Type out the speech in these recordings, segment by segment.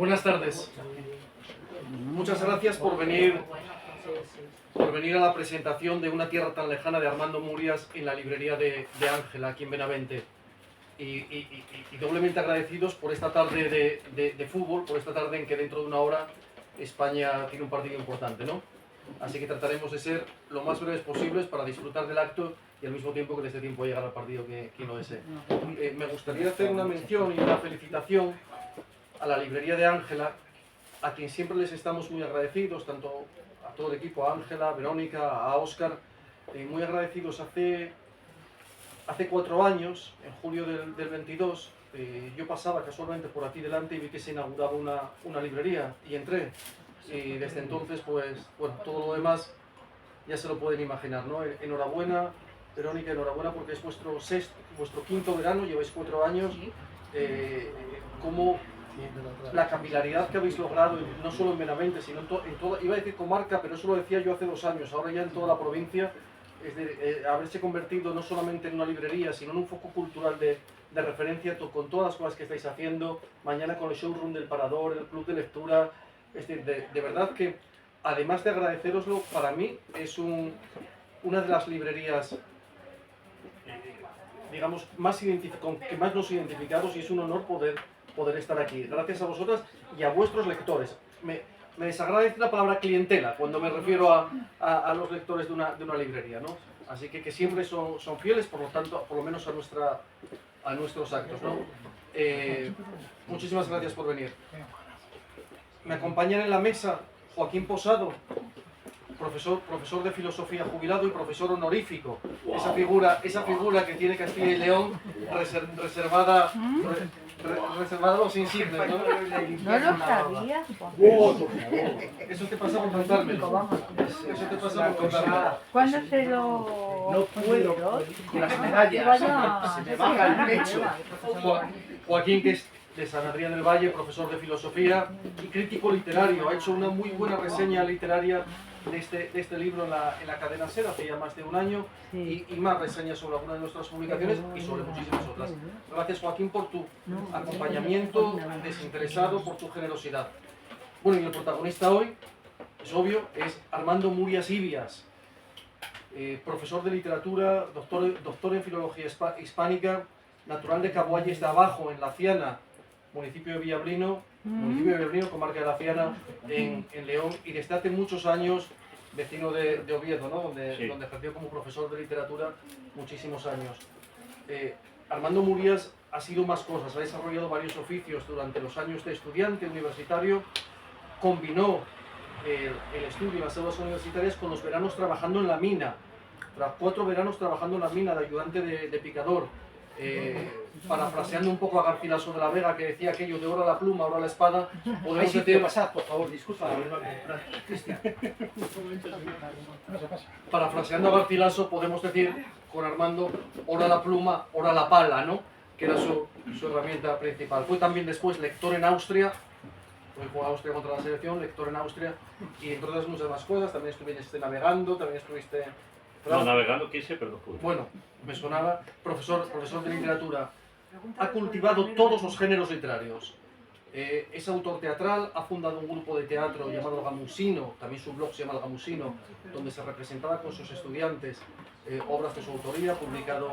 Buenas tardes. Muchas gracias por venir a la presentación de Una tierra tan lejana de Armando Murias en la librería de Ángela, aquí en Benavente. Y doblemente agradecidos por esta tarde de fútbol, por esta tarde en que dentro de una hora España tiene un partido importante, ¿no? Así que trataremos de ser lo más breves posibles para disfrutar del acto y al mismo tiempo que desde tiempo llegar al partido que lo desee. Me gustaría hacer una mención y una felicitación a la librería de Ángela, a quien siempre les estamos muy agradecidos, tanto a todo el equipo, a Ángela, a Verónica, a Óscar, muy agradecidos. Hace 4 años, en julio del 22, yo pasaba casualmente por aquí delante y vi que se inauguraba una librería y entré. Y desde entonces, pues, bueno, todo lo demás ya se lo pueden imaginar, ¿no? Enhorabuena, Verónica, enhorabuena porque es vuestro quinto verano, lleváis 4 años. Como la capilaridad que habéis logrado, no solo en Benavente, sino en toda, iba a decir comarca, pero eso lo decía yo hace 2 años, ahora ya en toda la provincia, es de haberse convertido no solamente en una librería, sino en un foco cultural de referencia con todas las cosas que estáis haciendo, mañana con el showroom del Parador, el club de lectura, es decir, de verdad que, además de agradeceroslo, para mí es una de las librerías, digamos, con que más nos identificamos, y es un honor poder estar aquí. Gracias a vosotras y a vuestros lectores. Me desagrada decir la palabra clientela cuando me refiero a los lectores de una librería, ¿no? Así que siempre son fieles, por lo tanto, por lo menos a nuestros actos, ¿no? Muchísimas gracias por venir. Me acompañan en la mesa Joaquín Posado, profesor de filosofía jubilado y profesor honorífico. Esa figura que tiene Castilla y León reservada a los insignes, ¿no? No lo sabía. Eso te pasa por contármelo. Eso te pasa por contármelo. ¿Cuándo se lo... No puedo con las medallas, se me baja el pecho. Joaquín, que es de San Adrián del Valle, profesor de filosofía y crítico literario, ha hecho una muy buena reseña literaria de este libro en la cadena SER hace ya más de 1 año, y más reseñas sobre algunas de nuestras publicaciones y sobre muchísimas otras. Gracias, Joaquín, por tu acompañamiento desinteresado, por tu generosidad. Bueno, y el protagonista hoy, es obvio, es Armando Murias Ibias, profesor de literatura, doctor en filología hispánica, natural de Caboalles de Abajo, en La Ciana, municipio de Villablino, comarca de La Ciana, en León, y desde hace muchos años vecino de Oviedo, ¿no? donde ejerció como profesor de literatura muchísimos años. Armando Murias ha sido más cosas, ha desarrollado varios oficios durante los años de estudiante universitario, combinó el estudio en las aulas universitarias con los veranos trabajando en la mina, tras 4 veranos trabajando en la mina de ayudante de picador, parafraseando un poco a Garcilaso de la Vega, que decía aquello de ora la pluma, ora la espada, podemos decir... Pasad, por favor, disculpa. Parafraseando a Garcilaso, podemos decir con Armando, ora la pluma, ora la pala, ¿no? Que era su herramienta principal. Fue también después lector en Austria, fue a Austria contra la selección, lector en Austria, y entre otras muchas más cosas. También estuviste navegando, también estuviste... No, navegando quise, pero no pude. Bueno, me sonaba, profesor de literatura. Ha cultivado todos los géneros literarios. Es autor teatral, ha fundado un grupo de teatro llamado El Gamusino, también su blog se llama El Gamusino, donde se representaba con sus estudiantes obras de su autoría, publicado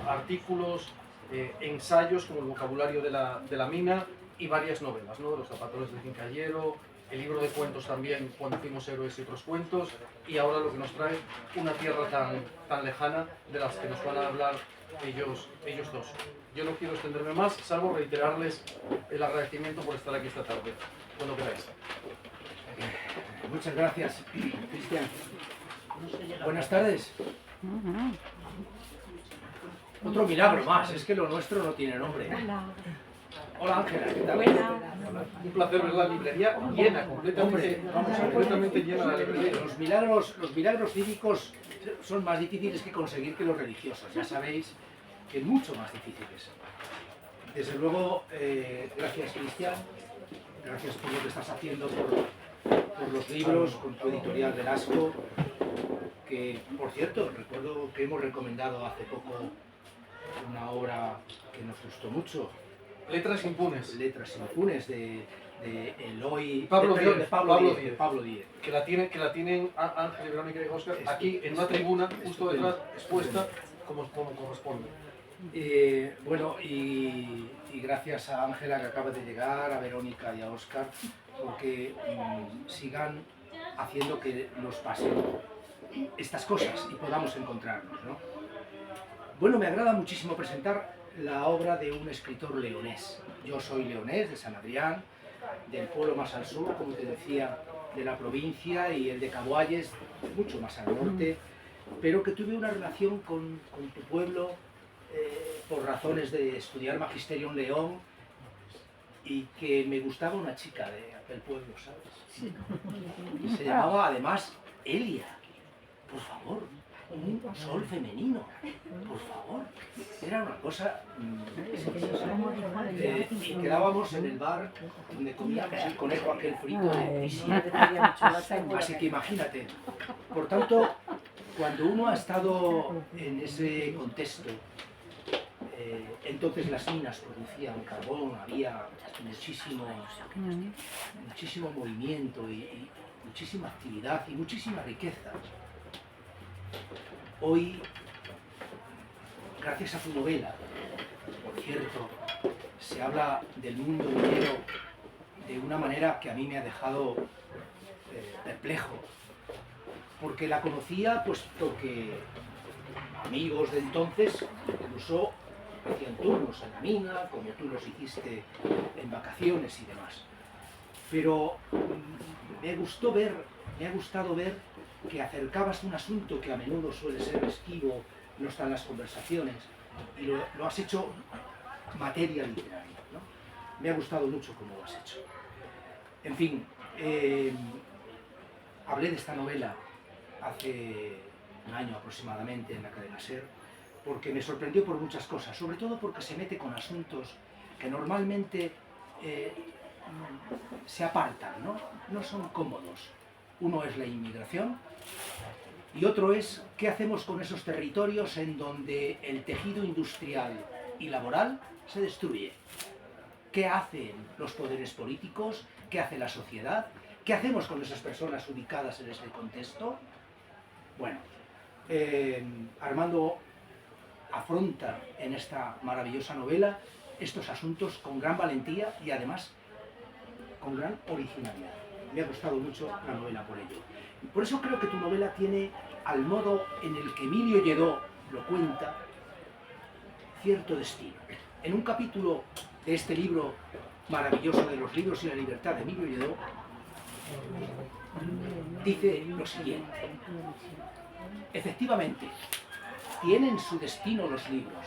artículos, ensayos como El vocabulario de la mina y varias novelas, ¿no? Los zapatos del quincallero, el libro de cuentos también, Cuando fuimos héroes y otros cuentos, y ahora lo que nos trae Una tierra tan lejana, de las que nos van a hablar ellos dos. Yo no quiero extenderme más, salvo reiterarles el agradecimiento por estar aquí esta tarde, cuando queráis. Muchas gracias, Cristian. Buenas tardes. Otro milagro más, es que lo nuestro no tiene nombre. Hola Ángela, ¿qué tal? Un placer ver la librería llena, completamente llena la librería. Los milagros cívicos son más difíciles que conseguir que los religiosos, ya sabéis que mucho más difíciles. Desde luego, gracias Cristian, gracias por lo que estás haciendo por los libros, con tu editorial Velasco, que por cierto, recuerdo que hemos recomendado hace poco una obra que nos gustó mucho, Letras impunes. Letras impunes de Eloy, Pablo perdón, Díez, de Pablo Díez. Que la tienen Ángel, Verónica y Óscar aquí en una Estupendo. tribuna justo detrás, Estupendo. expuesta como corresponde. Bueno, y gracias a Ángela que acaba de llegar, a Verónica y a Óscar, porque sigan haciendo que nos pasen estas cosas y podamos encontrarnos, ¿no? Bueno, me agrada muchísimo presentar la obra de un escritor leonés. Yo soy leonés, de San Adrián, del pueblo más al sur, como te decía, de la provincia, y el de Caguayes, mucho más al norte, pero que tuve una relación con tu pueblo por razones de estudiar magisterio en León, y que me gustaba una chica de aquel pueblo, ¿sabes? Y se llamaba además Elia. Por favor, un sol femenino, por favor. Era una cosa y quedábamos en el bar donde comíamos el conejo aquel frito de Pisi. Así que imagínate. Por tanto, cuando uno ha estado en ese contexto, entonces las minas producían carbón, había muchísimo movimiento y muchísima actividad y muchísima riqueza. Hoy, gracias a tu novela, por cierto, se habla del mundo entero de una manera que a mí me ha dejado perplejo, porque la conocía puesto que amigos de entonces incluso hacían turnos en la mina, como tú los hiciste en vacaciones y demás. Pero me ha gustado ver que acercabas un asunto que a menudo suele ser esquivo, no está en las conversaciones, y lo has hecho materia literaria, ¿no? Me ha gustado mucho cómo lo has hecho. En fin, hablé de esta novela hace un año aproximadamente en la cadena SER, porque me sorprendió por muchas cosas, sobre todo porque se mete con asuntos que normalmente se apartan, ¿no? No son cómodos. Uno es la inmigración y otro es qué hacemos con esos territorios en donde el tejido industrial y laboral se destruye. ¿Qué hacen los poderes políticos? ¿Qué hace la sociedad? ¿Qué hacemos con esas personas ubicadas en ese contexto? Bueno, Armando afronta en esta maravillosa novela estos asuntos con gran valentía y además con gran originalidad. Me ha gustado mucho la novela por ello. Y por eso creo que tu novela tiene, al modo en el que Emilio Lledó lo cuenta, cierto destino. En un capítulo de este libro maravilloso de los libros y la libertad de Emilio Lledó, dice lo siguiente: efectivamente, tienen su destino los libros.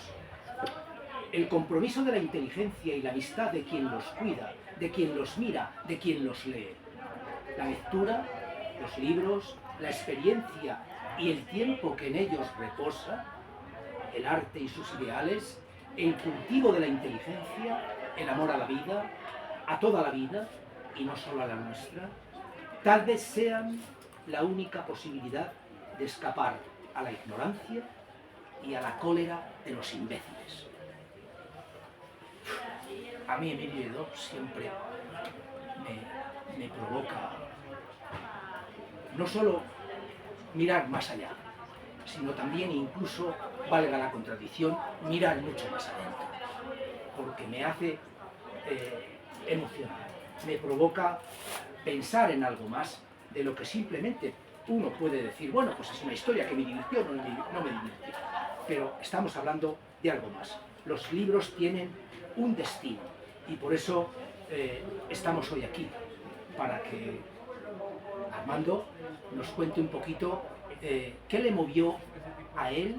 El compromiso de la inteligencia y la amistad de quien los cuida, de quien los mira, de quien los lee. La lectura, los libros, la experiencia y el tiempo que en ellos reposa, el arte y sus ideales, el cultivo de la inteligencia, el amor a la vida, a toda la vida y no solo a la nuestra, tal vez sean la única posibilidad de escapar a la ignorancia y a la cólera de los imbéciles. A mí Emilio Lledó siempre me provoca no solo mirar más allá, sino también, incluso, valga la contradicción, mirar mucho más adentro, porque me hace emocionar, me provoca pensar en algo más de lo que simplemente uno puede decir, bueno, pues es una historia que me divirtió, no me divirtió, pero estamos hablando de algo más. Los libros tienen un destino y por eso estamos hoy aquí, para que Armando nos cuente un poquito qué le movió a él,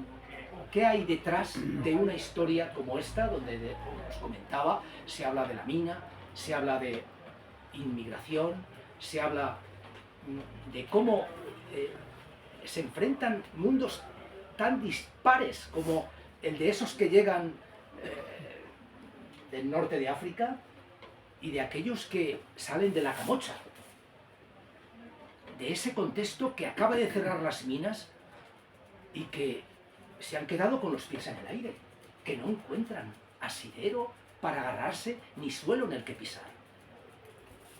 qué hay detrás de una historia como esta, donde, como os comentaba, se habla de la mina, se habla de inmigración, se habla de cómo se enfrentan mundos tan dispares como el de esos que llegan del norte de África y de aquellos que salen de la Camocha, de ese contexto que acaba de cerrar las minas y que se han quedado con los pies en el aire, que no encuentran asidero para agarrarse ni suelo en el que pisar.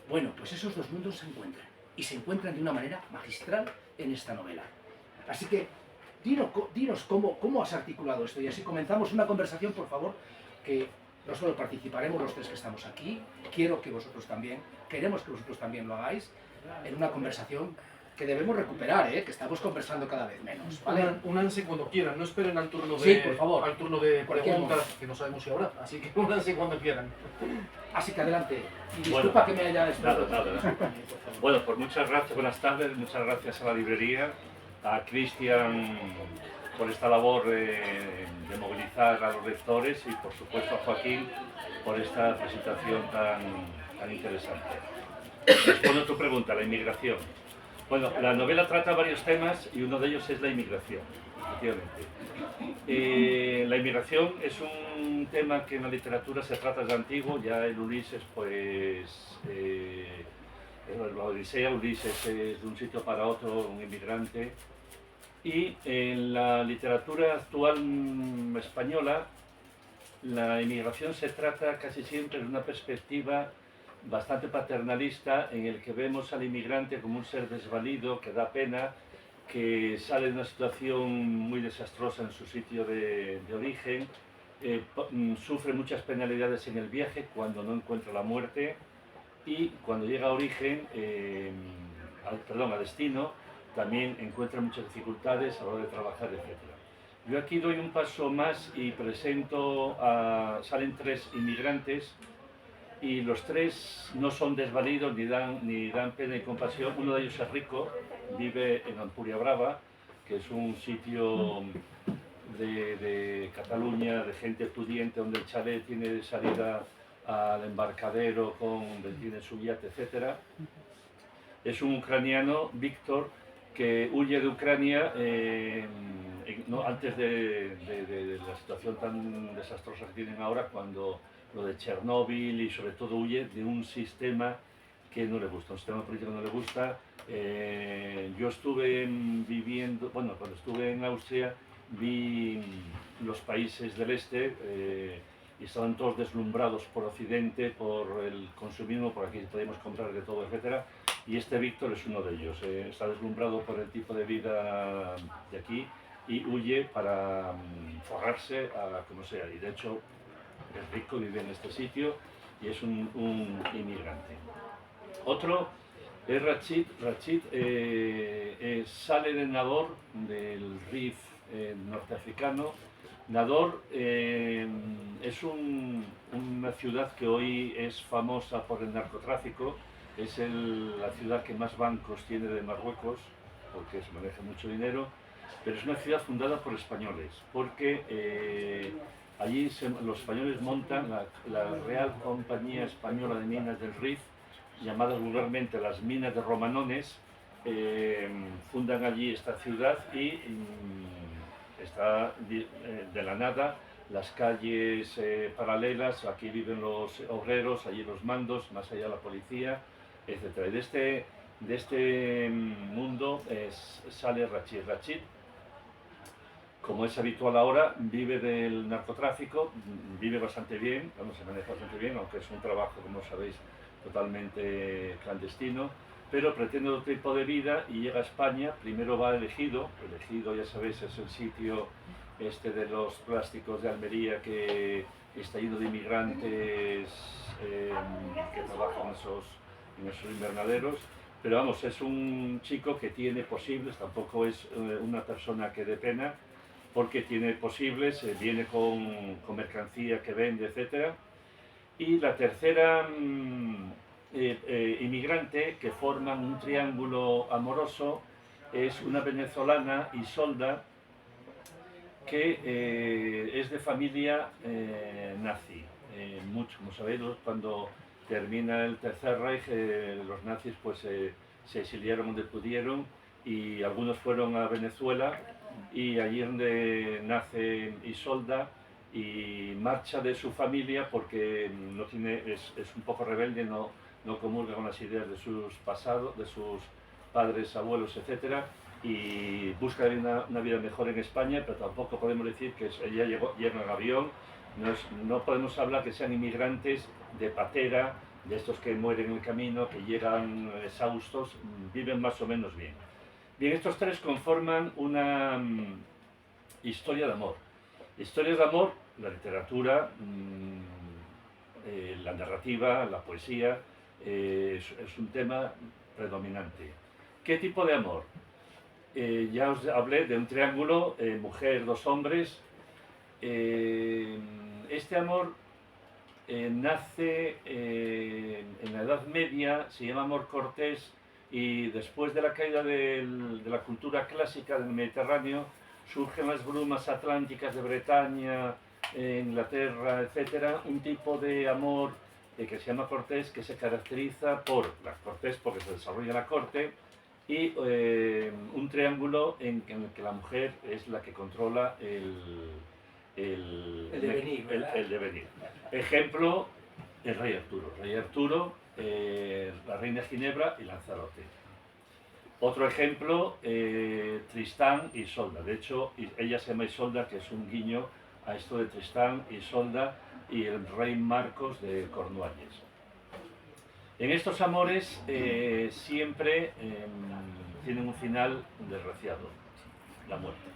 Bueno, pues esos dos mundos se encuentran, y se encuentran de una manera magistral en esta novela. Así que, dinos cómo has articulado esto, y así comenzamos una conversación, por favor, que no solo participaremos los tres que estamos aquí, quiero que vosotros también, queremos que vosotros también lo hagáis, en una conversación que debemos recuperar, que estamos conversando cada vez menos, ¿vale? Únanse cuando quieran, no esperen al turno de, Sí, por favor. al turno de Cualquier preguntas, momento. que no sabemos si habrá, así que únanse cuando quieran. Así que adelante, y disculpa Bueno, que me haya despertado. nada. Bueno, pues muchas gracias, buenas tardes, muchas gracias a la librería, a Cristian por esta labor de movilizar a los lectores y por supuesto a Joaquín por esta presentación tan interesante. Respondo a tu pregunta, la inmigración. Bueno, la novela trata varios temas y uno de ellos es la inmigración, efectivamente. La inmigración es un tema que en la literatura se trata desde antiguo, ya en Ulises, pues, la Odisea, Ulises es de un sitio para otro, un inmigrante, y en la literatura actual española, la inmigración se trata casi siempre de una perspectiva bastante paternalista en el que vemos al inmigrante como un ser desvalido, que da pena, que sale de una situación muy desastrosa en su sitio de origen, sufre muchas penalidades en el viaje cuando no encuentra la muerte y cuando llega a origen, a destino, también encuentra muchas dificultades a la hora de trabajar, etc. Yo aquí doy un paso más y presento salen tres inmigrantes y los tres no son desvalidos ni dan pena y compasión. Uno de ellos es rico, vive en Ampuria Brava, que es un sitio de Cataluña, de gente pudiente, donde el chalet tiene salida al embarcadero, donde tiene su yate, etc. Es un ucraniano, Víctor, que huye de Ucrania antes de la situación tan desastrosa que tienen ahora, cuando lo de Chernóbil, y sobre todo huye de un sistema que no le gusta, un sistema político que no le gusta. Yo estuve viviendo, cuando estuve en Austria, vi los países del este y estaban todos deslumbrados por Occidente, por el consumismo, por aquí podemos comprar de todo, etc. Y este Víctor es uno de ellos, está deslumbrado por el tipo de vida de aquí y huye para forrarse a como sea, y de hecho es rico, vive en este sitio y es un inmigrante. Otro es Rachid. Rachid sale de Nador, del Rif norteafricano. Nador es una ciudad que hoy es famosa por el narcotráfico, es la ciudad que más bancos tiene de Marruecos, porque se maneja mucho dinero, pero es una ciudad fundada por españoles, porque allí los españoles montan la Real Compañía Española de Minas del Rif, llamadas vulgarmente las Minas de Romanones. Fundan allí esta ciudad y está de la nada, las calles paralelas, aquí viven los obreros, allí los mandos, más allá la policía, etc. Y de este mundo sale Rachid. Rachid, como es habitual ahora, vive del narcotráfico, vive bastante bien, se maneja bastante bien, aunque es un trabajo, como sabéis, totalmente clandestino, pero pretende otro tipo de vida y llega a España. Primero va a Ejido. Ejido, ya sabéis, es el sitio de los plásticos de Almería, que está lleno de inmigrantes que trabajan en esos invernaderos. Pero vamos, es un chico que tiene posibles, tampoco es una persona que dé pena, porque tiene posibles, viene con mercancía que vende, etc. Y la tercera inmigrante, que forman un triángulo amoroso, es una venezolana, Isolda, que es de familia nazi. Como sabéis, cuando termina el Tercer Reich, los nazis pues, se exiliaron donde pudieron y algunos fueron a Venezuela, y allí es donde nace Isolda y marcha de su familia porque es un poco rebelde, no comulga con las ideas de sus pasados, de sus padres, abuelos, etc. Y busca una vida mejor en España, pero tampoco podemos decir que ella llega en avión No podemos hablar que sean inmigrantes de patera, de estos que mueren en el camino, que llegan exhaustos, viven más o menos bien. Bien, estos tres conforman una historia de amor. Historias de amor, la literatura, la narrativa, la poesía, es un tema predominante. ¿Qué tipo de amor? Ya os hablé de un triángulo, mujer, dos hombres. Este amor nace en la Edad Media, se llama amor cortés, y después de la caída de la cultura clásica del Mediterráneo, surgen las brumas atlánticas de Bretaña, Inglaterra, etc. Un tipo de amor que se llama cortés, que se caracteriza por la cortés porque se desarrolla en la corte, y un triángulo en el que la mujer es la que controla el devenir. Ejemplo, el rey Arturo. Rey Arturo, la reina Ginebra y Lanzarote. Otro ejemplo, Tristán y Isolda. De hecho, ella se llama Isolda, que es un guiño a esto de Tristán, Isolda y el rey Marcos de Cornualles. En estos amores siempre tienen un final desgraciado, la muerte.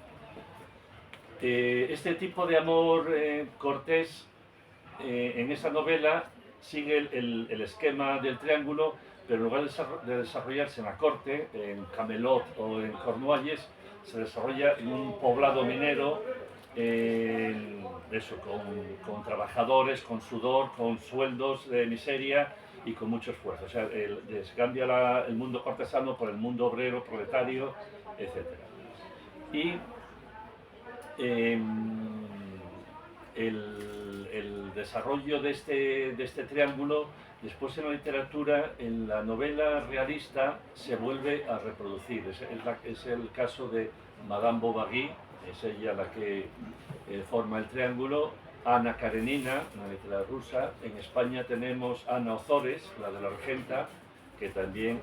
Este tipo de amor cortés en esa novela sigue el esquema del triángulo, pero en lugar de desarrollarse en la corte, en Camelot o en Cornualles, se desarrolla en un poblado minero, con trabajadores, con sudor, con sueldos de miseria y con mucho esfuerzo. O sea, se cambia el mundo cortesano por el mundo obrero, proletario, etc. Y el desarrollo de este triángulo, después en la literatura, en la novela realista, se vuelve a reproducir. Es el caso de Madame Bovary, es ella la que forma el triángulo. Ana Karenina, una literatura rusa. En España tenemos Ana Ozores, la de la Regenta, que también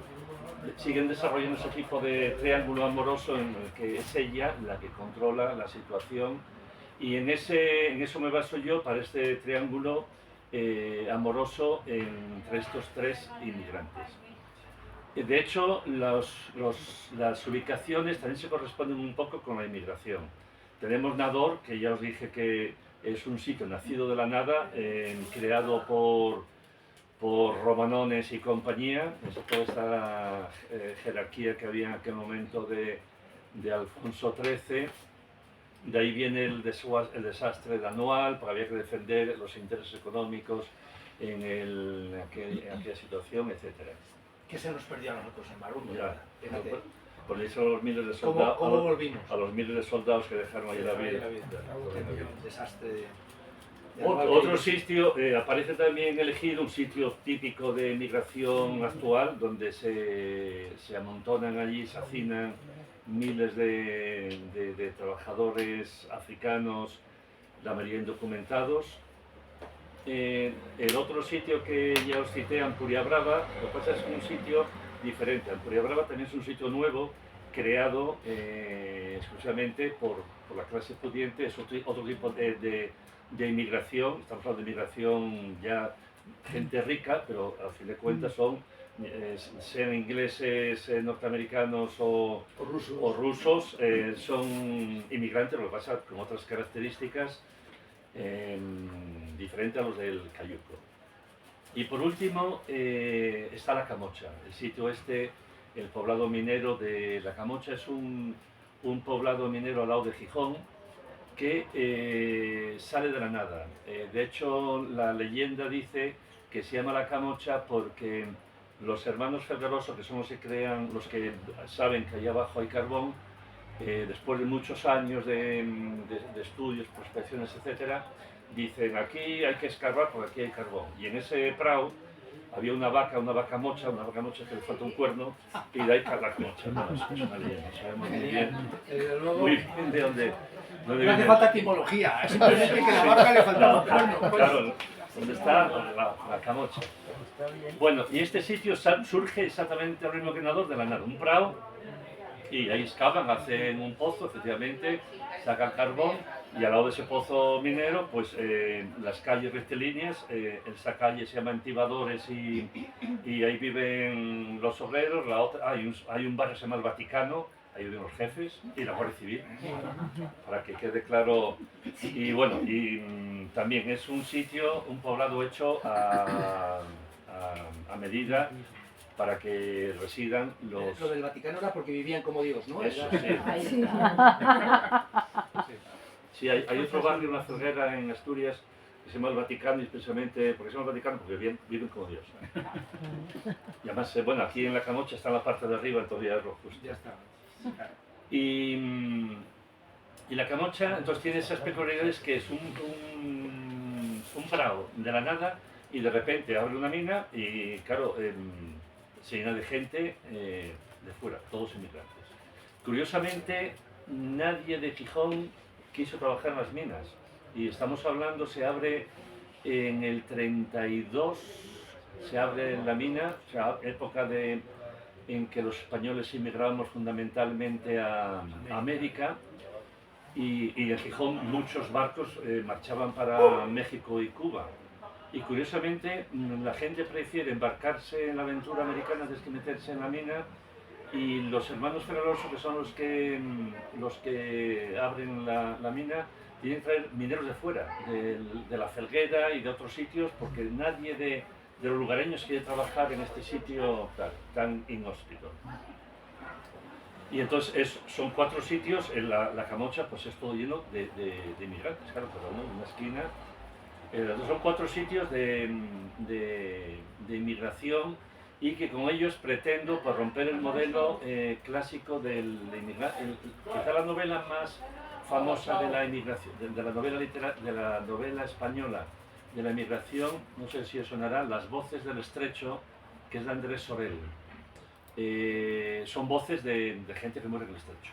siguen desarrollando ese tipo de triángulo amoroso en el que es ella la que controla la situación, y en eso me baso yo para este triángulo amoroso entre estos tres inmigrantes. De hecho, las ubicaciones también se corresponden un poco con la inmigración. Tenemos Nador, que ya os dije que es un sitio nacido de la nada, creado por romanones y compañía. Es toda esta jerarquía que había en aquel momento de Alfonso XIII. De ahí viene el desastre de Anual, porque había que defender los intereses económicos en aquella situación, etc. ¿Qué se nos perdió a nosotros en Marundo? Por eso los miles de soldados, ¿Cómo volvimos? a los miles de soldados que dejaron allí la vida. Desastre. Otro sitio, aparece también elegido un sitio típico de migración actual, donde se amontonan allí, se hacinan miles de trabajadores africanos, la mayoría indocumentados. El otro sitio que ya os cité, Ampuria Brava, lo que pasa es que es un sitio diferente. Ampuria Brava también es un sitio nuevo, creado exclusivamente por la clase pudiente. Es otro tipo de inmigración. Estamos hablando de inmigración ya gente rica, pero al fin de cuentas son, sean ingleses, norteamericanos o rusos, son inmigrantes, lo que pasa con otras características diferentes a los del Cayuco. Y por último está La Camocha, el sitio el poblado minero de La Camocha. Es un poblado minero al lado de Gijón, que sale de la nada. De hecho, la leyenda dice que se llama La Camocha porque los hermanos Ferreroso, que son los que saben que allá abajo hay carbón, después de muchos años de estudios, prospecciones, etc., dicen: aquí hay que escarbar porque aquí hay carbón. Y en ese prado había una vaca mocha que le falta un cuerno, y de ahí La Camocha. Bueno, es una leyenda, sabemos muy bien de dónde. No hace falta etimología, es simplemente que la vaca le faltaba un cuerno. Claro, donde está la Camocha. Bueno, y este sitio surge exactamente al mismo que Nador, de la nada, un prado, y ahí excavan, hacen un pozo, efectivamente, sacan carbón, Y al lado de ese pozo minero, pues las calles rectilíneas, esa calle se llama Entibadores y ahí viven los obreros, hay un barrio que se llama El Vaticano, ahí viven los jefes y la Guardia Civil, para que quede claro. Y bueno, también es un sitio, un poblado hecho a medida para que residan los... Lo del Vaticano era porque vivían como Dios, ¿no? Eso, Era- sí. Ahí sí. Sí, hay otro barrio, una Felguera en Asturias, que se llama El Vaticano, y precisamente, porque se llama El Vaticano? Porque viven como Dios. Y además, bueno, aquí en la Camocha está en la parte de arriba, entonces ya es lo justo. Ya está. Claro. Y la Camocha, entonces, tiene esas peculiaridades que es un prado de la nada, y de repente abre una mina y, claro, se llena de gente de fuera, todos inmigrantes. Curiosamente, nadie de Gijón quiso trabajar en las minas, y estamos hablando, se abre en el 32, se abre la mina, o sea, época en que los españoles inmigrábamos fundamentalmente a América, y en Gijón muchos barcos marchaban para México y Cuba. Y curiosamente la gente prefiere embarcarse en la aventura americana antes que meterse en la mina, y los hermanos Ferraroso, que son los que abren la mina, tienen que traer mineros de fuera, de la Felguera y de otros sitios, porque nadie de los lugareños quiere trabajar en este sitio tan inhóspito. Y entonces son 4 sitios, en la Camocha pues es todo lleno de inmigrantes, claro, cada uno en una esquina. Entonces son 4 sitios de inmigración, y que con ellos pretendo pues, romper el modelo clásico de inmigración. Quizá la novela más famosa de la inmigración, de la novela española de la inmigración, no sé si os sonará, Las voces del estrecho, que es de Andrés Sorel. Son voces de gente que muere en el estrecho.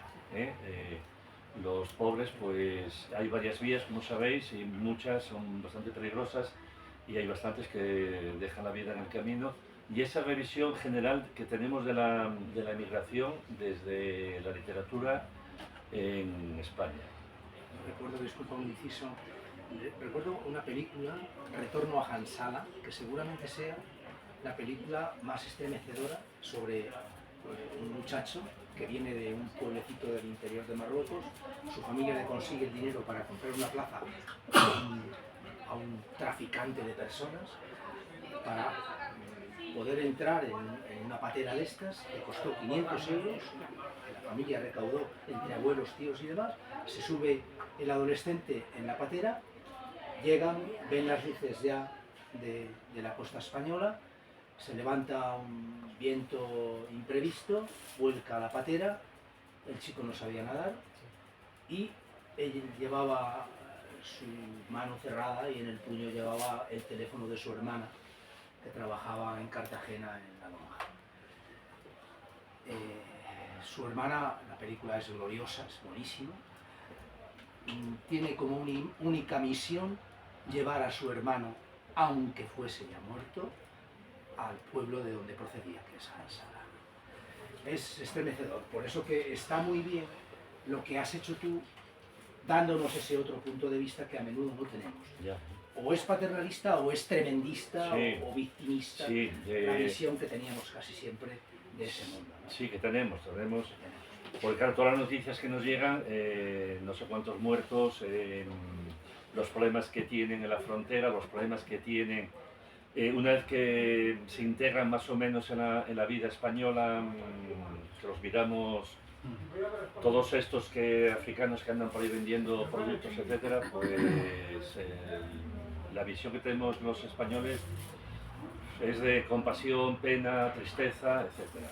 Los pobres, pues hay varias vías, como sabéis, y muchas son bastante peligrosas, y hay bastantes que dejan la vida en el camino. Y esa revisión general que tenemos de la emigración desde la literatura en España. Recuerdo, disculpa un inciso, recuerdo una película, Retorno a Hansala, que seguramente sea la película más estremecedora sobre un muchacho que viene de un pueblecito del interior de Marruecos. Su familia le consigue el dinero para comprar una plaza a un traficante de personas para poder entrar en una patera de estas, que costó 500 euros, la familia recaudó entre abuelos, tíos y demás. Se sube el adolescente en la patera, llegan, ven las luces ya de la costa española, se levanta un viento imprevisto, vuelca la patera, el chico no sabía nadar, y él llevaba su mano cerrada y en el puño llevaba el teléfono de su hermana, que trabajaba en Cartagena, en La Lonja. Su hermana, la película es gloriosa, es buenísima, tiene como única misión llevar a su hermano, aunque fuese ya muerto, al pueblo de donde procedía, que es Hansala. Es estremecedor, por eso que está muy bien lo que has hecho tú, dándonos ese otro punto de vista que a menudo no tenemos. Ya. O es paternalista, o es tremendista, Sí. o victimista, Sí, la visión que teníamos casi siempre de ese mundo, ¿no? Sí, que tenemos. Porque claro, todas las noticias que nos llegan, no sé cuántos muertos, los problemas que tienen en la frontera, los problemas que tienen una vez que se integran más o menos en la vida española, que los miramos, todos estos africanos que andan por ahí vendiendo productos, etcétera, pues la visión que tenemos los españoles es de compasión, pena, tristeza, etcétera.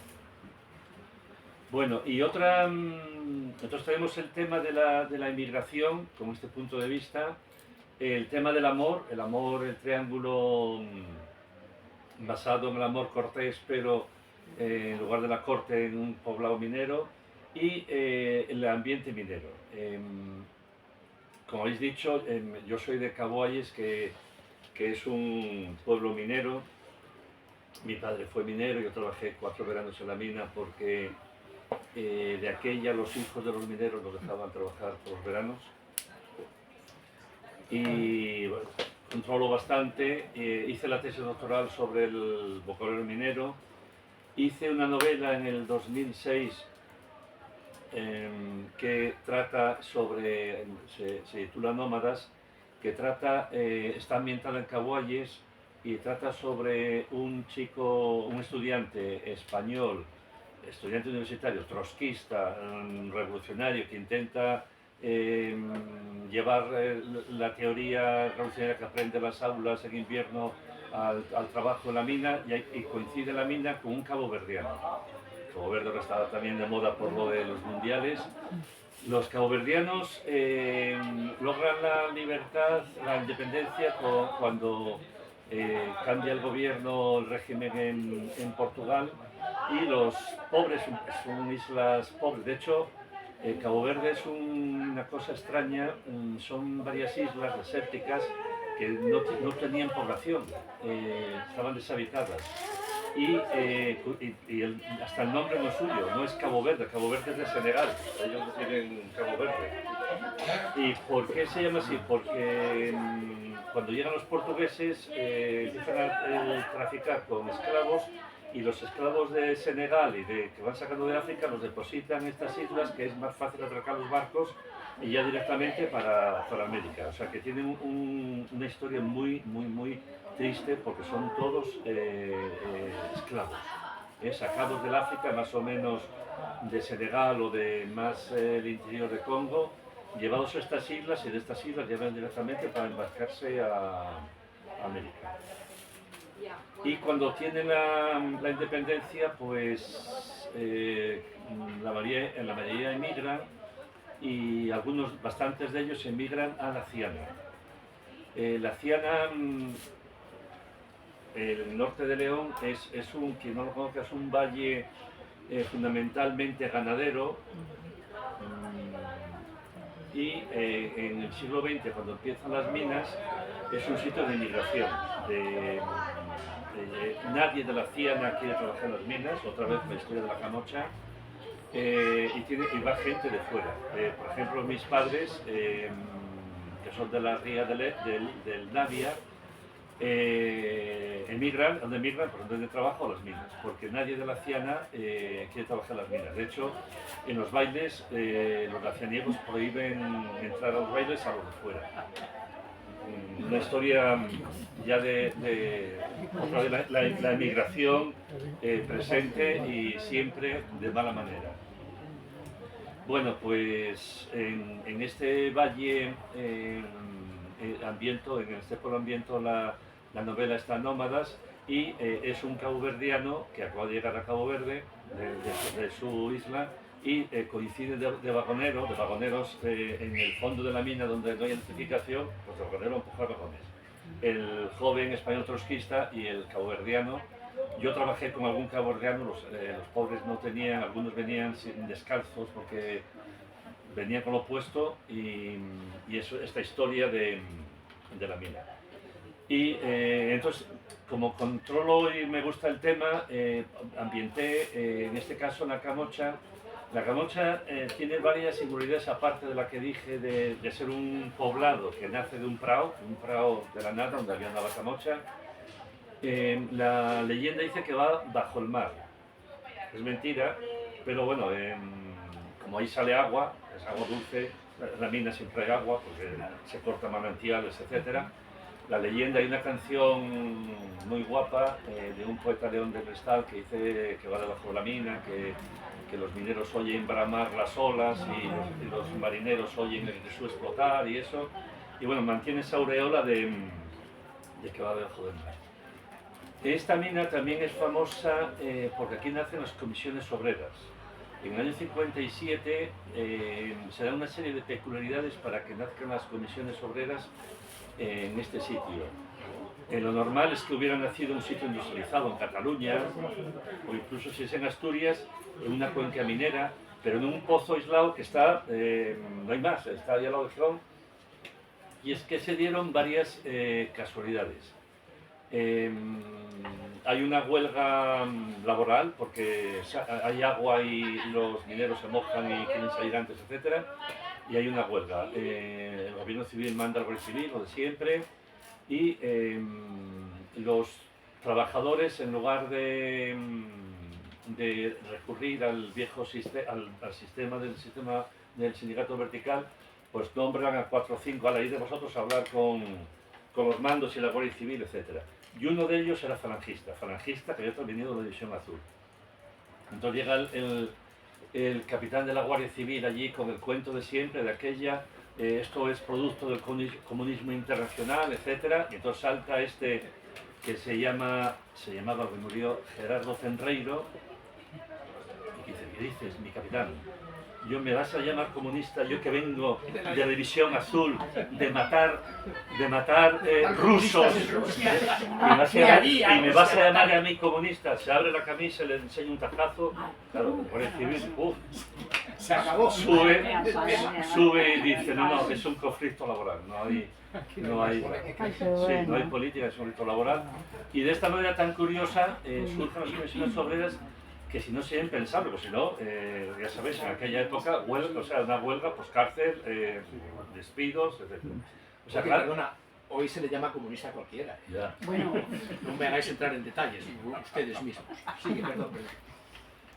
Bueno, y entonces tenemos el tema de la inmigración, con este punto de vista, el tema del amor, el triángulo basado en el amor cortés, pero en lugar de la corte en un poblado minero, y el ambiente minero. Como habéis dicho, yo soy de Caboalles, que es un pueblo minero. Mi padre fue minero, yo trabajé 4 veranos en la mina porque de aquella los hijos de los mineros nos dejaban trabajar por los veranos. y bueno, controlo bastante. Hice la tesis doctoral sobre el vocabulario minero. Hice una novela en el 2006 que trata sobre, se titula Nómadas, que trata, está ambientada en Caguayes y trata sobre un chico, un estudiante español, estudiante universitario, trotskista, revolucionario, que intenta llevar la teoría revolucionaria que aprende en las aulas en invierno al trabajo en la mina, y coincide la mina con un caboverdiano. Cabo Verde ahora está también de moda por lo de los mundiales. Los caboverdianos logran la libertad, la independencia cuando cambia el gobierno, el régimen en Portugal, y los pobres son islas pobres. De hecho, Cabo Verde es una cosa extraña, son varias islas desérticas que no tenían población, estaban deshabitadas. Y hasta el nombre no es suyo, no es Cabo Verde es de Senegal, ellos tienen Cabo Verde. ¿Y por qué se llama así? Porque cuando llegan los portugueses empiezan a traficar con esclavos, y los esclavos de Senegal y que van sacando de África los depositan en estas islas, que es más fácil atracar los barcos y ya directamente para América. O sea que tienen una historia muy triste, porque son todos esclavos, sacados del África, más o menos de Senegal o de más el interior de Congo, llevados a estas islas, y de estas islas llevan directamente para embarcarse a América. Y cuando tienen la independencia, pues la mayoría emigran, y bastantes de ellos emigran a la Ciana. La Ciana, el norte de León, quien no lo conozca, es un valle fundamentalmente ganadero, y en el siglo XX, cuando empiezan las minas, es un sitio de inmigración. Nadie de la Ciana quiere trabajar en las minas, otra vez la historia de la Camocha, y va gente de fuera. Por ejemplo, mis padres, que son de la ría del Navia, emigran, ¿dónde emigran? Por donde trabajo, a las minas, porque nadie de la Ciana quiere trabajar en las minas. De hecho, en los bailes, los lacianiegos prohíben entrar a los bailes a los de fuera. Una historia ya de la emigración presente, y siempre de mala manera. Bueno, pues en este valle en este pueblo ambiento la novela está Nómadas, y es un caboverdiano que acaba de llegar a Cabo Verde de su isla, y coincide de vagoneros en el fondo de la mina, donde no hay identificación, pues el vagonero empuja vagones. El joven español trotskista y el caboverdiano. Yo trabajé con algún caboverdiano, los pobres no tenían, algunos venían descalzos porque venían con lo puesto, y esta historia de la mina. Y entonces, como controlo y me gusta el tema, ambienté, en este caso, la Camocha. La Camocha tiene varias singularidades, aparte de la que dije de ser un poblado que nace de un prado de la nada, donde había una Camocha. La leyenda dice que va bajo el mar. Es mentira, pero bueno, como ahí sale agua, es agua dulce, la mina siempre hay agua porque se cortan manantiales, etc. La leyenda, hay una canción muy guapa de un poeta, León de Cristal, que dice que va debajo de la mina, que los mineros oyen bramar las olas, y los marineros oyen el Jesús explotar y eso. Y bueno, mantiene esa aureola de que va debajo del mar. Esta mina también es famosa porque aquí nacen las comisiones obreras. En el año 57 se dan una serie de peculiaridades para que nazcan las comisiones obreras en este sitio. Lo normal es que hubiera nacido en un sitio industrializado, en Cataluña, o incluso si es en Asturias, en una cuenca minera, pero en un pozo aislado que está, no hay más, está ahí al lado de Gijón. Y es que se dieron varias casualidades. Hay una huelga laboral porque hay agua y los mineros se mojan y quieren salir antes, etc. y hay una huelga. El gobierno civil manda al Guardia Civil, lo de siempre, y los trabajadores, en lugar de recurrir al viejo al sistema del sindicato vertical, pues nombran a 4 o 5, a la de vosotros a hablar con los mandos y la Guardia Civil, etc. Y uno de ellos era falangista que había venido de la División Azul. Entonces llega el capitán de la Guardia Civil allí con el cuento de siempre, de aquella, esto es producto del comunismo internacional, etc. Y entonces salta este que se llamaba, que murió, Gerardo Cenreiro, y dice, ¿qué dices, mi capitán? Yo me vas a llamar comunista, yo que vengo de la División Azul, de matar rusos, y me vas a llamar a mí comunista. Se abre la camisa, le enseña un tajazo, claro, el Guardia Civil, Se acabó. Sube y dice, no, es un conflicto laboral, no hay política, es un conflicto laboral. Y de esta manera tan curiosa surgen las comisiones obreras, que si no sería impensable, pues si no, ya sabéis, en aquella época, huelga, o sea, una huelga, pues cárcel, despidos, etc. O sea, claro, Perdona, hoy se le llama comunista a cualquiera. ya. Bueno, no me hagáis entrar en detalles, ustedes mismos. Sigue, perdón.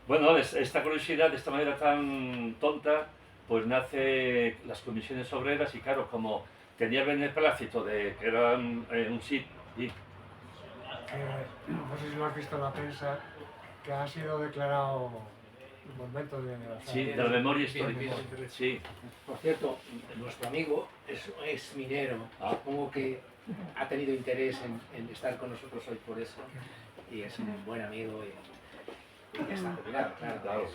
Bueno, esta curiosidad, de esta manera tan tonta, pues nace las comisiones obreras y claro, como tenía el beneplácito de que eran un sitio... No sé si lo has visto en la prensa, que ha sido declarado monumento de la Sí, de la memoria histórica. Sí. Por cierto, nuestro amigo es minero. Supongo que ha tenido interés en estar con nosotros hoy por eso. Y es un buen amigo y ya está jubilado, claro.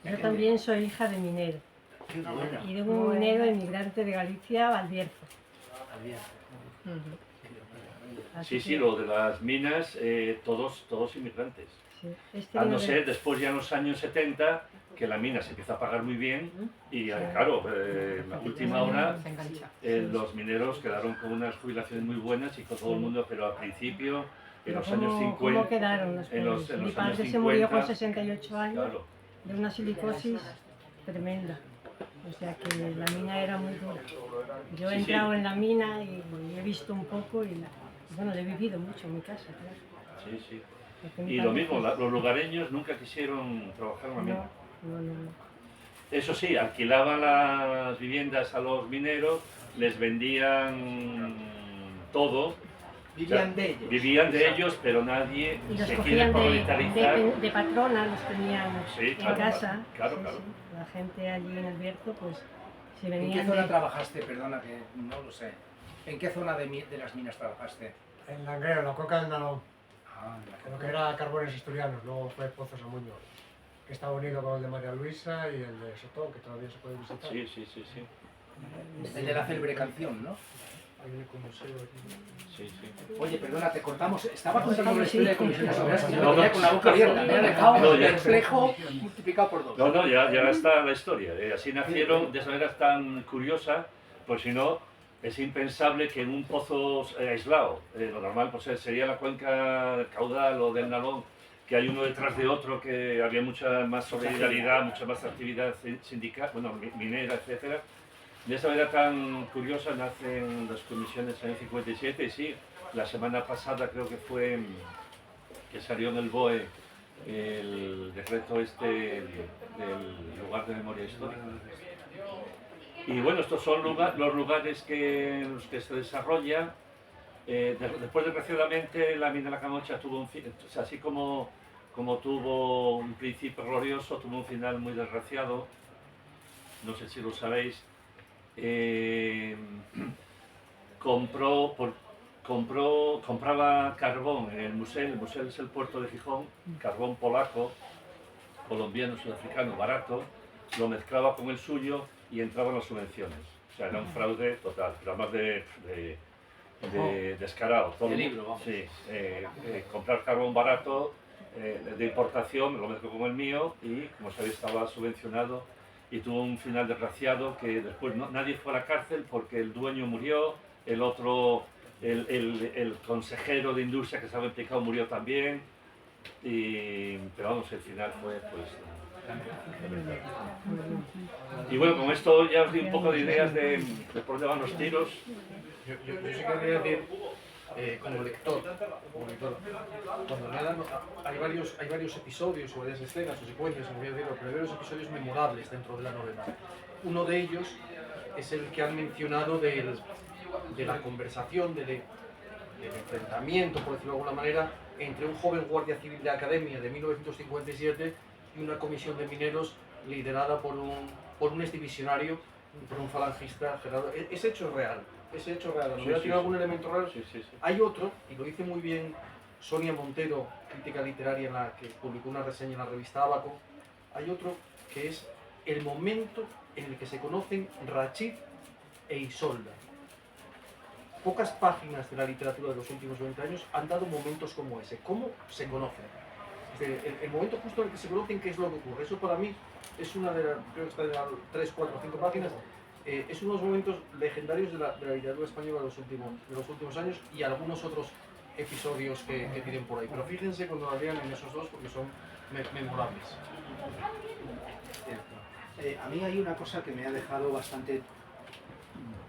Yo también soy hija de minero. Qué bueno. Y de un minero emigrante de Galicia, Valbierzo. Sí, sí, lo de las minas, todos inmigrantes. Sí. A no ser después ya en los años 70, que la mina se empieza a pagar muy bien y claro, en la última hora los mineros quedaron con unas jubilaciones muy buenas y con todo el mundo, pero al principio, en los años 50... ¿Cómo quedaron los pobres? Mi padre se murió con 68 años, claro, de una silicosis tremenda. O sea que la mina era muy dura. Yo he entrado en la mina y he visto un poco y bueno, le he vivido mucho en mi casa, claro. sí, sí. Porque mi Y padre lo mismo, fue- los lugareños nunca quisieron trabajar en la mina. No. Eso sí, alquilaban las viviendas a los mineros, les vendían todo. Vivían de ellos. Vivían de ellos, pero nadie Y los se quiere cogían proletarizar. de patrona, los tenían Sí, en claro, casa. claro, Sí, claro. sí. La gente allí en el Bierzo, pues, si ¿En qué venían zona de... trabajaste? Perdona que no lo sé. ¿En qué zona de las minas trabajaste? En Langreo, en la coca del Nalón, Ah, lo que era Carbones Asturianos, luego fue Pozos Amuño, que estaba unido con el de María Luisa y el de Sotón, que todavía se puede visitar. Sí, sí, sí, sí. el de la célebre canción, ¿no? Hay un museo aquí. Sí, sí. Oye, perdona, te cortamos. Estaba contando Sí, una sí. historia de comisiones obreras y yo No, me quedé no. con la boca abierta. Me ha dejado No, ya. perplejo multiplicado por dos. No, ya está la historia. Así nacieron de esa manera tan curiosa, pues si no, es impensable que en un pozo aislado, lo normal pues, sería la cuenca caudal o del Nalón, que hay uno detrás de otro, que había mucha más solidaridad, mucha más actividad sindical, bueno, minera, etcétera. De esa manera tan curiosa nacen las comisiones en el 57 y sí, la semana pasada creo que fue que salió en el BOE el decreto del lugar de memoria histórica. Y bueno, estos son los lugares en los que se desarrolla. Después, desgraciadamente, la mina de la Camocha tuvo un fin, o sea, así como tuvo un principio glorioso, tuvo un final muy desgraciado. No sé si lo sabéis. Compraba carbón en el Musel es el puerto de Gijón, carbón polaco, colombiano, sudafricano, barato, lo mezclaba con el suyo y entraban las subvenciones. O sea, era un fraude total, pero además de descarado. Todo De libro, vamos. Sí, comprar carbón barato de importación, lo mezclo con el mío y, como sabéis, estaba subvencionado y tuvo un final desgraciado que después nadie fue a la cárcel porque el dueño murió, el otro, el consejero de industria que estaba implicado murió también, pero vamos, el final fue pues... Y bueno, con esto ya os di un poco de ideas de por dónde van los tiros. Yo sí quería decir, como lector, cuando lean, hay varios episodios o varias escenas o secuencias, como voy a decir, pero hay varios episodios memorables dentro de la novela. Uno de ellos es el que han mencionado de la conversación, del enfrentamiento, por decirlo de alguna manera, entre un joven guardia civil de academia de 1957 y una comisión de mineros liderada por un exdivisionario, por un falangista, Gerardo. Ese hecho es real. Ese hecho real. ¿No tiene algún elemento real? Sí. Hay otro, y lo dice muy bien Sonia Montero, crítica literaria, en la que publicó una reseña en la revista Abaco. Hay otro que es el momento en el que se conocen Rachid e Isolda. Pocas páginas de la literatura de los últimos 20 años han dado momentos como ese. ¿Cómo se conocen? El momento justo en el que se conocen, ¿qué es lo que ocurre? Eso para mí es una de las, creo que está en las 3, 4, 5 páginas, es uno de los momentos legendarios de la literatura española de los últimos años, y algunos otros episodios que tienen por ahí. Pero fíjense cuando la lean en esos dos, porque son memorables. A mí hay una cosa que me ha dejado bastante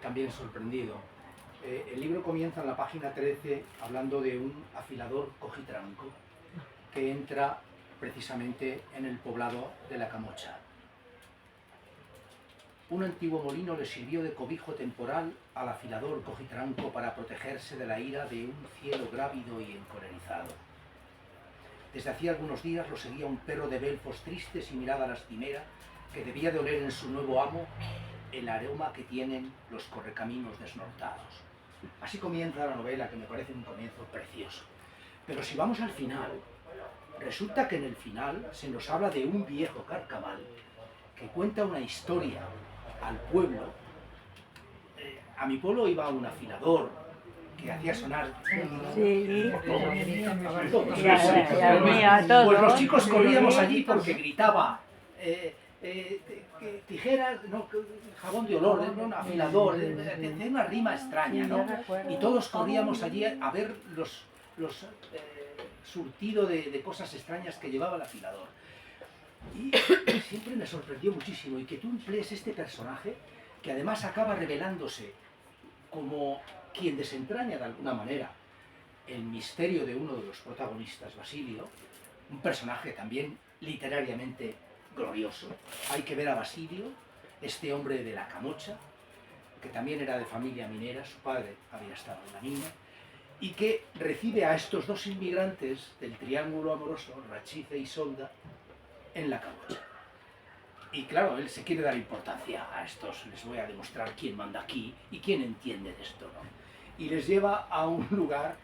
también sorprendido. El libro comienza en la página 13 hablando de un afilador cojitranco que entra precisamente en el poblado de La Camocha. Un antiguo molino le sirvió de cobijo temporal al afilador cojitranco para protegerse de la ira de un cielo grávido y encolerizado. Desde hacía algunos días lo seguía un perro de belfos tristes y mirada lastimera que debía de oler en su nuevo amo el aroma que tienen los correcaminos desnortados. Así comienza la novela, que me parece un comienzo precioso. Pero si vamos al final, resulta que en el final se nos habla de un viejo carcamal que cuenta una historia al pueblo. A mi pueblo iba un afilador que hacía sonar... Sí, Pues los chicos corríamos allí porque gritaba tijeras, no, jabón de olor, un afilador, de una rima extraña, ¿no? Y todos corríamos allí a ver los surtido de cosas extrañas que llevaba el afilador. Y siempre me sorprendió muchísimo, y que tú emplees este personaje, que además acaba revelándose como quien desentraña de alguna manera el misterio de uno de los protagonistas, Basilio, un personaje también literariamente glorioso. Hay que ver a Basilio, este hombre de La Camocha, que también era de familia minera, su padre había estado en la mina, y que recibe a estos dos inmigrantes del triángulo amoroso, Rachid e Isolda, en La Camocha. Y claro, él se quiere dar importancia a estos, les voy a demostrar quién manda aquí y quién entiende de esto, ¿no? Y les lleva a un lugar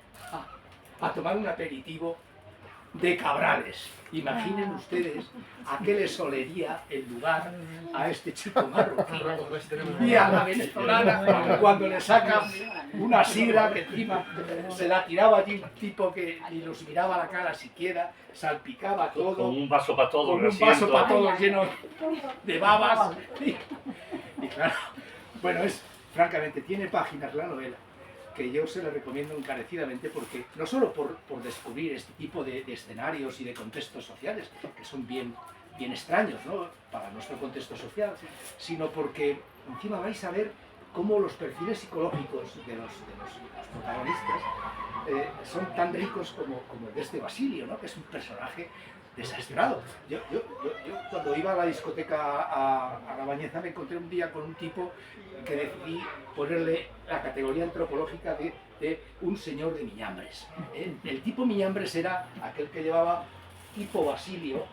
a tomar un aperitivo de cabrales. Imaginen ustedes a qué les olería el lugar a este chico marroquí y a la venezolana cuando le saca una sidra que encima se la tiraba allí un tipo que ni los miraba a la cara siquiera, salpicaba todo. Con un vaso para todos, con un vaso para todos lleno de babas. Y claro, bueno, francamente, tiene páginas la novela que yo se la recomiendo encarecidamente, porque no solo por descubrir este tipo de escenarios y de contextos sociales, que son bien extraños, ¿no?, para nuestro contexto social, sino porque encima vais a ver cómo los perfiles psicológicos de los protagonistas son tan ricos como el de este Basilio, ¿no?, que es un personaje desastrado. Yo cuando iba a la discoteca a La Bañeza me encontré un día con un tipo que decidí ponerle la categoría antropológica de un señor de Miñambres. El tipo Miñambres era aquel que llevaba, tipo Basilio,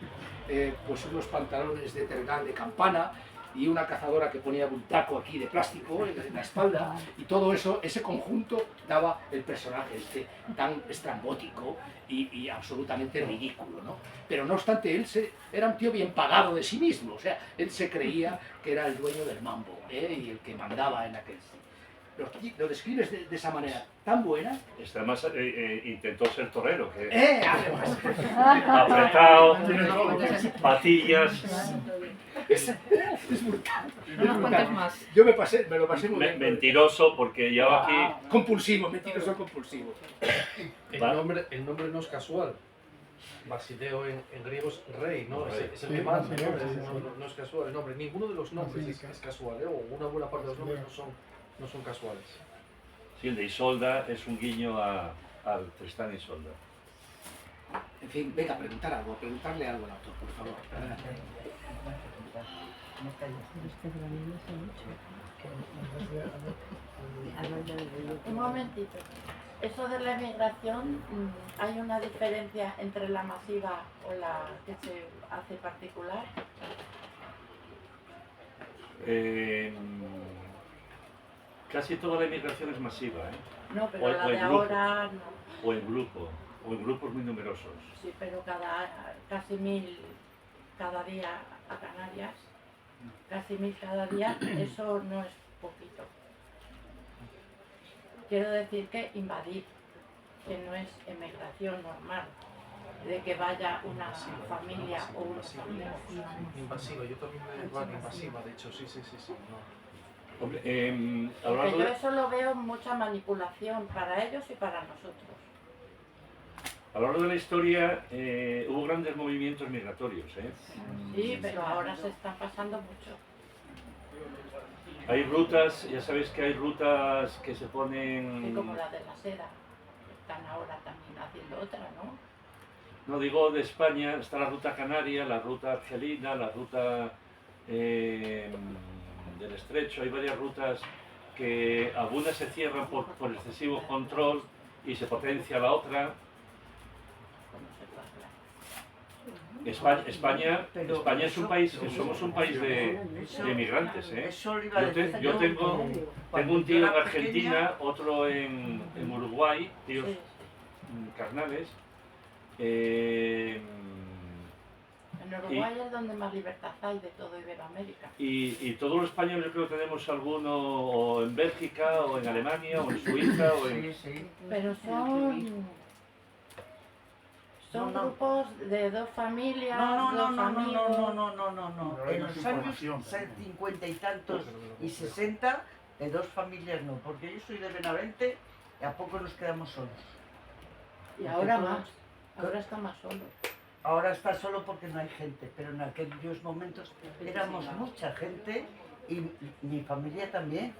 pues unos pantalones de tergal de campana y una cazadora que ponía un taco aquí de plástico en la espalda, y todo eso, ese conjunto daba el personaje este tan estrambótico y absolutamente ridículo, ¿no? Pero no obstante, él era un tío bien pagado de sí mismo, o sea, él se creía que era el dueño del mambo, y el que mandaba en aquel sitio. Lo describes de esa manera tan buena. Además intentó ser torero, que Además. apretado, patillas. Es brutal. Unas cuantas más. Yo me lo pasé muy bien. Mentiroso, porque lleva aquí... Compulsivo, mentiroso compulsivo. El nombre no es casual. Basileo en griego es rey, ¿no? Rey. Es el Sí, que manda, Basileo, ¿no? sí, No es casual el nombre. Ninguno de los nombres Basílica. es casual, ¿eh? O una buena parte de los nombres no son casuales. Sí, el de Isolda es un guiño al Tristán e Isolda. En fin, venga, preguntarle algo al autor, por favor. Adelante. Pero es que de la niña hace mucho. Un momentito. Eso de la emigración, ¿hay una diferencia entre la masiva o la que se hace particular? Casi toda la inmigración es masiva, ¿eh? No, pero O la en de grupo. ahora no. O en grupos muy numerosos. Sí, pero casi 1000 cada día a Canarias, casi 1000 cada día, eso no es poquito. Quiero decir que invadir, que no es emigración normal, de que vaya una familia o una familia. Invasiva, yo también me llamo invasiva, de hecho, sí, no. Hombre, a lo Porque largo yo de, eso lo veo mucha manipulación para ellos y para nosotros. a lo largo de la historia hubo grandes movimientos migratorios, ¿eh? Sí, pero ahora se están pasando mucho. Hay rutas, ya sabéis que hay rutas que se Y ponen... como la de la seda, están ahora también haciendo otra, ¿no? No digo de España, está la ruta canaria, la ruta argelina, la ruta del estrecho, hay varias rutas que algunas se cierran por excesivo control y se potencia la otra. Como se puede hablar. España es un país, somos un país de inmigrantes, ¿eh? Yo tengo un tío en Argentina, otro en Uruguay, tíos Sí, carnales. En Uruguay es donde más libertad hay de todo Iberoamérica. Y todos los españoles yo creo que tenemos alguno o en Bélgica, o en Alemania, o en Suiza, o en... Pero son grupos de dos familias, dos amigos. No. En los años 50 y tantos y 60, de dos familias no, porque yo soy de Benavente y a poco nos quedamos solos. Y ahora más, ahora está más solo. Ahora está solo porque no hay gente, pero en aquellos momentos éramos mucha gente y mi familia también.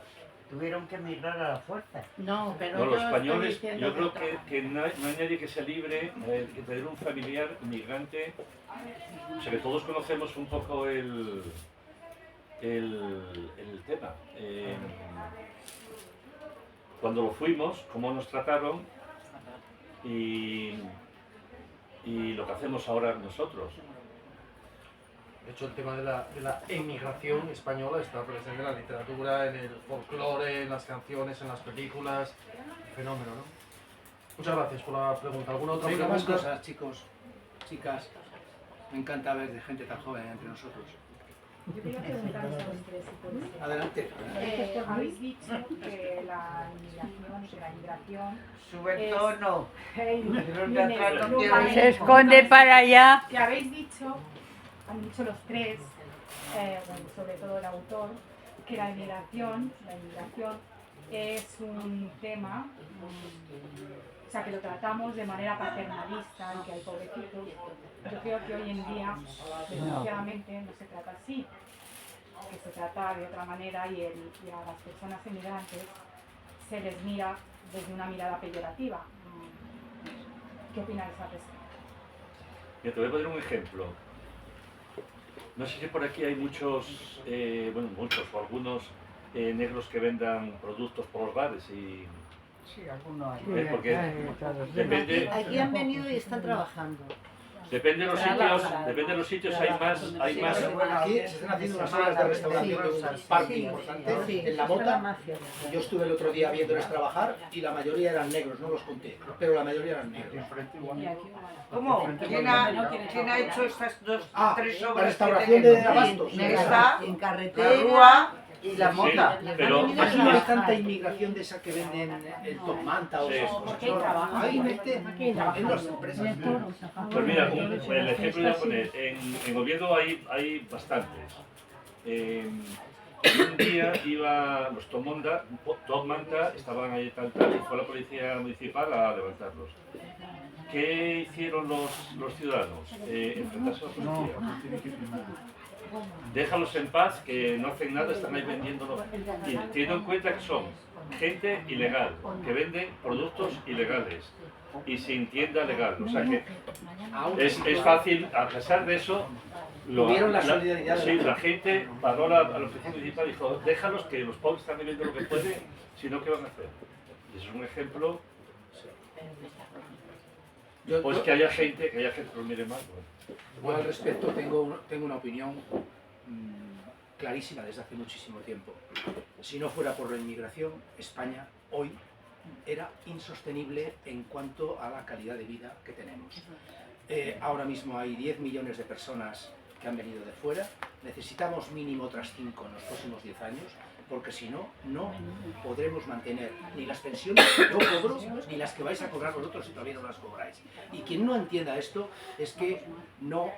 Tuvieron que emigrar a la fuerza. No, pero No, los yo estoy españoles, diciendo yo de creo otra que no hay nadie que sea libre que tener un familiar inmigrante. O sea que todos conocemos un poco el tema. Cuando lo fuimos, cómo nos trataron y lo que hacemos ahora nosotros. De hecho, el tema de la emigración española está presente en la literatura, en el folclore, en las canciones, en las películas. Fenómeno, ¿no? Muchas gracias por la pregunta. ¿Alguna otra Venga, más pregunta? cosas, chicos, chicas. Me encanta ver de gente tan joven entre nosotros. Yo quería preguntaros a los tres si puede ser. Adelante. Habéis dicho que la inmigración y que la inmigración Sube el tono. Se esconde para allá. que habéis dicho, han dicho los tres, bueno, sobre todo el autor, que la inmigración es un tema, o sea, que lo tratamos de manera paternalista y que hay pobrecitos. Yo creo que hoy en día, desgraciadamente, no se trata así, que se trata de otra manera y a las personas inmigrantes se les mira desde una mirada peyorativa. ¿Qué opináis al respecto? Mira, te voy a poner un ejemplo. No sé si por aquí hay muchos o algunos negros que vendan productos por los bares y... Sí, alguno hay. Porque depende, Aquí han venido y están trabajando. depende de los sitios hay más. Pero bueno, aquí se están haciendo unas obras de restauración de un parque importante en La Mota. Yo estuve el otro día viéndoles trabajar y la mayoría eran negros, no los conté, pero la mayoría eran negros. ¿Cómo? ¿Quién ha hecho estas tres obras? La restauración de Abastos. Esta, En la carretera. Rúa y la Mota. Sí, pero Aquí no hay tanta inmigración de esa que venden el top manta o Sí. esas cosas. Hay gente en las empresas. Pues mira, el ejemplo voy a poner, en Oviedo hay bastantes. Un día iba los top manta, estaban ahí tal, y fue la policía municipal a levantarlos. ¿qué hicieron los ciudadanos? Enfrentarse a la policía. Déjalos en paz, que no hacen nada, están ahí vendiéndolo. Y teniendo en cuenta que son gente ilegal, que venden productos ilegales y sin tienda legal. O sea que es fácil, a pesar de eso, Tuvieron la solidaridad de sí, la gente paró a la oficina municipal y dijo, déjalos que los pobres están viviendo lo que pueden, si no, ¿qué van a hacer? Y eso es un ejemplo, pues que haya gente que lo mire mal. Yo al respecto tengo una opinión clarísima desde hace muchísimo tiempo. Si no fuera por la inmigración, España hoy era insostenible en cuanto a la calidad de vida que tenemos. Ahora mismo hay 10 millones de personas que han venido de fuera, necesitamos mínimo otras 5 en los próximos 10 años, porque si no, no podremos mantener ni las pensiones que yo cobro, ni las que vais a cobrar vosotros si todavía no las cobráis. Y quien no entienda esto es que no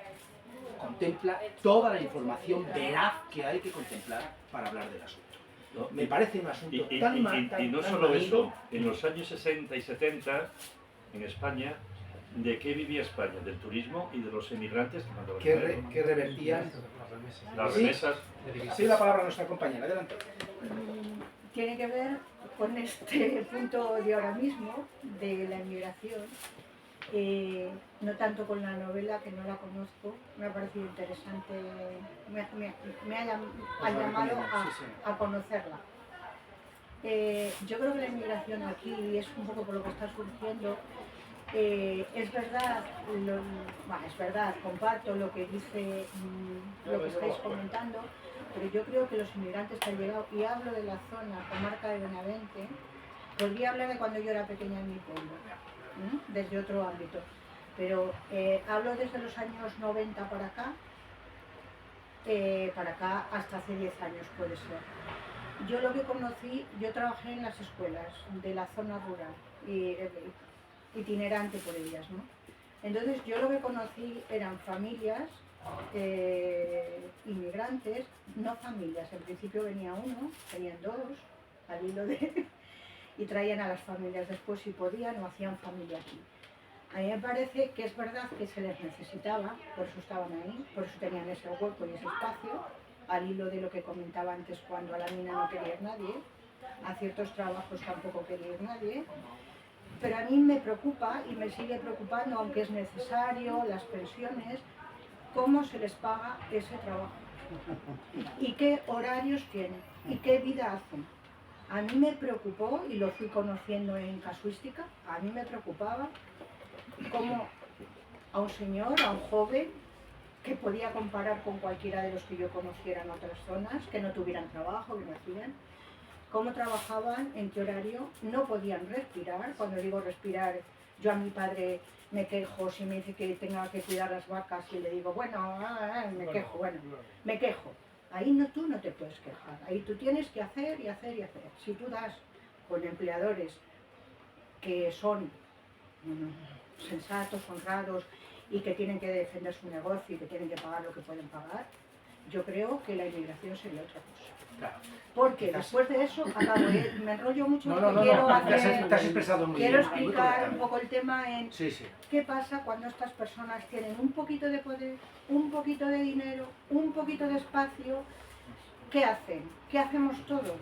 contempla toda la información veraz que hay que contemplar para hablar del asunto. ¿No? Me parece un asunto Y no tan solo manido. eso, en los años 60 y 70, en España, ¿de qué vivía España? Del turismo y de los emigrantes que mandaban dinero. Que revertían. Las Sí. remesas. Sí, la palabra a nuestra compañera, adelante. Tiene que ver con este punto de ahora mismo, de la inmigración, no tanto con la novela, que no la conozco, me ha parecido interesante, me ha llamado a conocerla. Yo creo que la inmigración aquí es un poco por lo que está surgiendo. Es verdad, comparto lo que dice, lo que estáis comentando, pero yo creo que los inmigrantes que han llegado, y hablo de la zona, comarca de Benavente, podría hablar de cuando yo era pequeña en mi pueblo, desde otro ámbito, pero hablo desde los años 90 para acá hasta hace 10 años puede ser. Yo lo que conocí, yo trabajé en las escuelas de la zona rural, itinerante por ellas, ¿no? Entonces yo lo que conocí eran familias inmigrantes, no familias, en principio venía uno, venían dos, al hilo de... y traían a las familias después si podían o hacían familia aquí. A mí me parece que es verdad que se les necesitaba, por eso estaban ahí, por eso tenían ese hueco y ese espacio, al hilo de lo que comentaba antes, cuando a la mina no quería ir nadie, a ciertos trabajos tampoco quería ir nadie. Pero a mí me preocupa y me sigue preocupando, aunque es necesario, las pensiones, cómo se les paga ese trabajo y qué horarios tienen y qué vida hacen. A mí me preocupó, y lo fui conociendo en casuística, a mí me preocupaba cómo a un señor, a un joven, que podía comparar con cualquiera de los que yo conociera en otras zonas, que no tuvieran trabajo, que no hacían, cómo trabajaban, en qué horario, no podían respirar. Cuando digo respirar, yo a mi padre me quejo si me dice que tenga que cuidar las vacas y le digo, bueno, me quejo. Ahí tú no te puedes quejar, ahí tú tienes que hacer y hacer y hacer. Si tú das con empleadores que son sensatos, honrados y que tienen que defender su negocio y que tienen que pagar lo que pueden pagar, yo creo que la inmigración sería otra cosa. Claro. Porque después de eso, acabo, me enrollo mucho No, porque no, quiero no, te has expresado muy quiero bien, muy explicar un correctamente. poco el tema en Sí, sí. qué pasa cuando estas personas tienen un poquito de poder, un poquito de dinero, un poquito de espacio. ¿Qué hacen? ¿Qué hacemos todos?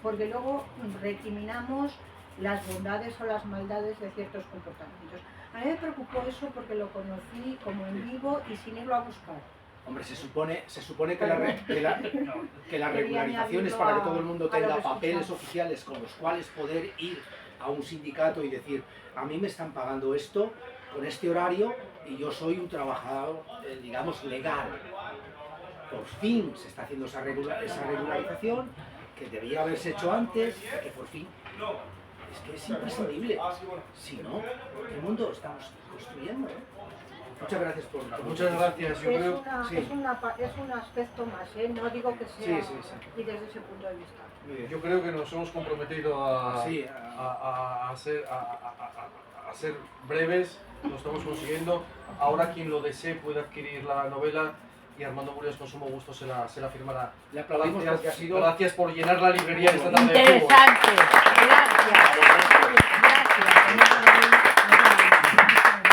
Porque luego recriminamos las bondades o las maldades de ciertos comportamientos. A mí me preocupó eso porque lo conocí como en vivo y sin irlo a buscar. Hombre, se supone que la regularización es para que todo el mundo tenga papeles oficiales con los cuales poder ir a un sindicato y decir, a mí me están pagando esto con este horario y yo soy un trabajador, digamos, legal. Por fin se está haciendo esa regularización que debía haberse hecho antes, que por fin... Es que es imprescindible. Si no, ¿qué mundo estamos construyendo? Muchas gracias por... Muchas gracias. Yo creo... Es un aspecto más, no digo que sea, Sí. y desde ese punto de vista. Muy bien. Yo creo que nos hemos comprometido a ser breves, lo estamos consiguiendo. Ahora quien lo desee puede adquirir la novela y Armando Murias con sumo gusto se la firmará. Le aplaudimos porque ha sido... Gracias por llenar la librería esta tarde. Interesante. Gracias. Gracias.